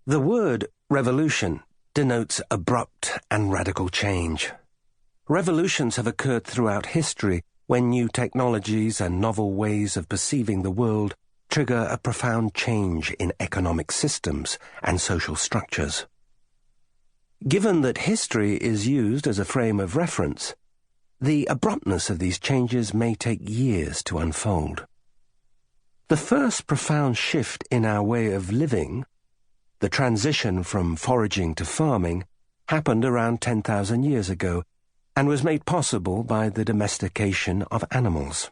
The word revolution denotes abrupt and radical change. Revolutions have occurred throughout history when new technologies and novel ways of perceiving the world trigger a profound change in economic systems and social structures. Given that history is used as a frame of reference, the abruptness of these changes may take years to unfold. The first profound shift in our way of living, the transition from foraging to farming, happened around 10,000 years ago and was made possible by the domestication of animals.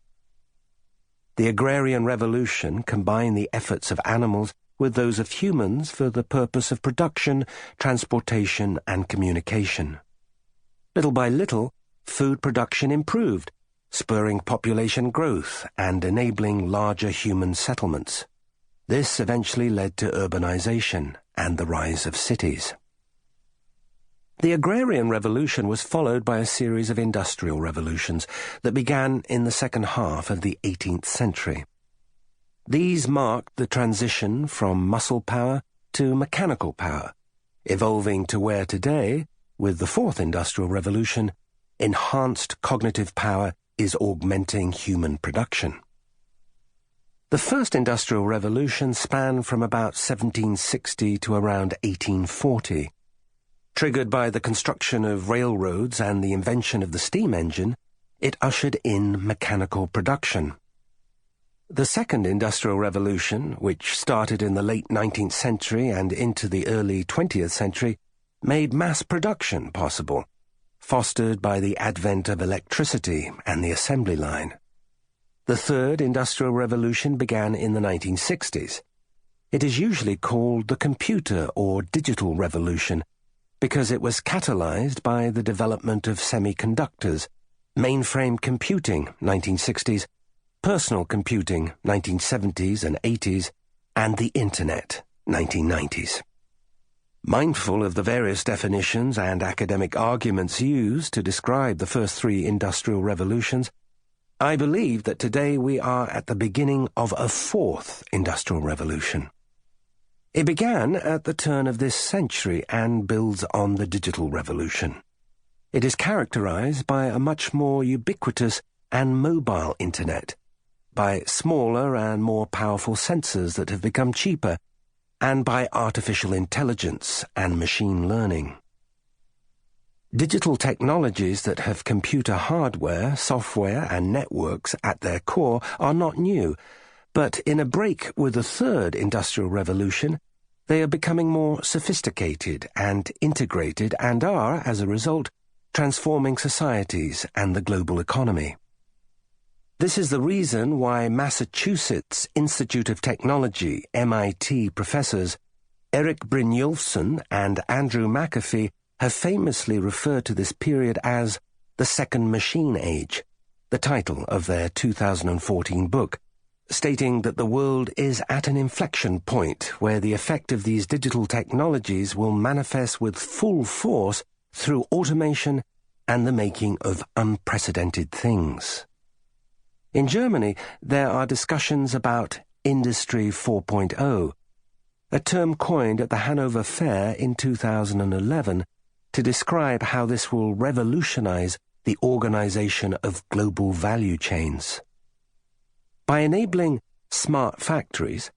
The agrarian revolution combined the efforts of animals with those of humans for the purpose of production, transportation, and communication. Little by little, food production improved, spurring population growth and enabling larger human settlements. This eventually led to urbanization and the rise of cities. The agrarian revolution was followed by a series of industrial revolutions that began in the second half of the 18th century. These marked the transition from muscle power to mechanical power, evolving to where today, with the fourth industrial revolution, enhanced cognitive power is augmenting human production. The first industrial revolution spanned from about 1760 to around 1840. Triggered by the construction of railroads and the invention of the steam engine, it ushered in mechanical production. The second industrial revolution, which started in the late 19th century and into the early 20th century, made mass production possible, fostered by the advent of electricity and the assembly line. The third industrial revolution began in the 1960s. It is usually called the computer or digital revolution because it was catalyzed by the development of semiconductors, mainframe computing, 1960s, personal computing, 1970s and 80s, and the Internet, 1990s. Mindful of the various definitions and academic arguments used to describe the first three industrial revolutions, I believe that today we are at the beginning of a fourth industrial revolution. It began at the turn of this century and builds on the digital revolution. It is characterized by a much more ubiquitous and mobile Internet, by smaller and more powerful sensors that have become cheaper, and by artificial intelligence and machine learning. Digital technologies that have computer hardware, software, and networks at their core are not new, but in a break with the third industrial revolution, they are becoming more sophisticated and integrated and are, as a result, transforming societies and the global economy. This is the reason why Massachusetts Institute of Technology, MIT professors Erik Brynjolfsson and Andrew McAfee have famously referred to this period as the Second Machine Age, the title of their 2014 book, stating that the world is at an inflection point where the effect of these digital technologies will manifest with full force through automation and the making of unprecedented things. In Germany, there are discussions about Industry 4.0, a term coined at the Hanover Fair in 2011 to describe how this will revolutionize the organization of global value chains. By enabling smart factories,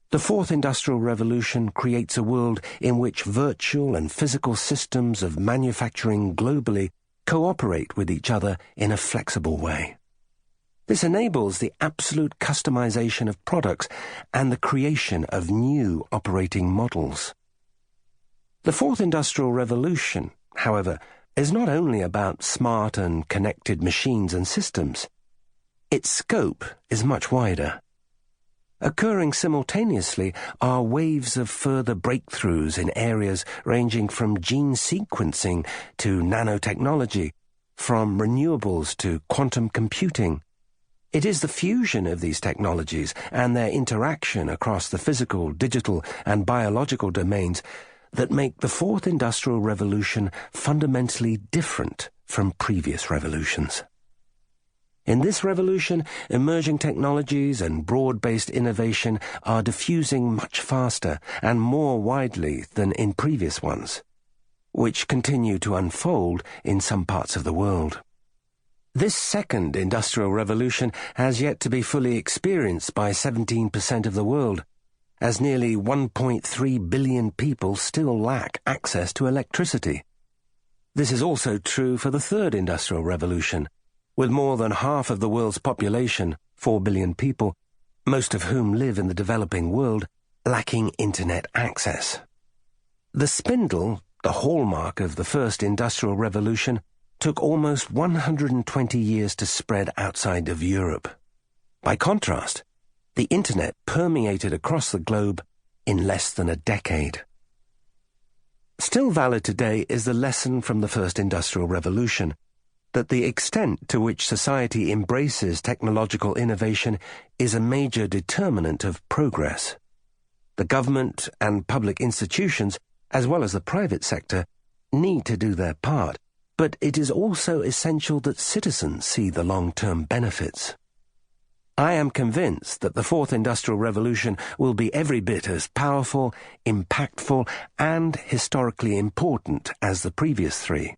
the fourth industrial revolution creates a world in which virtual and physical systems of manufacturing globally cooperate with each other in a flexible way. This enables the absolute customization of products and the creation of new operating models. The fourth industrial revolution, however, is not only about smart and connected machines and systems. Its scope is much wider. Occurring simultaneously are waves of further breakthroughs in areas ranging from gene sequencing to nanotechnology, from renewables to quantum computing. It is the fusion of these technologies and their interaction across the physical, digital, and biological domains that make the fourth industrial revolution fundamentally different from previous revolutions. In this revolution, emerging technologies and broad-based innovation are diffusing much faster and more widely than in previous ones, which continue to unfold in some parts of the world. This second industrial revolution has yet to be fully experienced by 17% of the world, as nearly 1.3 billion people still lack access to electricity. This is also true for the third industrial revolution, with more than half of the world's population, 4 billion people, most of whom live in the developing world, lacking internet access. The spindle, the hallmark of the first industrial revolution, took almost 120 years to spread outside of Europe. By contrast, the internet permeated across the globe in less than a decade. Still valid today is the lesson from the first industrial revolution, that the extent to which society embraces technological innovation is a major determinant of progress. The government and public institutions, as well as the private sector, need to do their part, but it is also essential that citizens see the long-term benefits. I am convinced that the fourth industrial revolution will be every bit as powerful, impactful, and historically important as the previous three.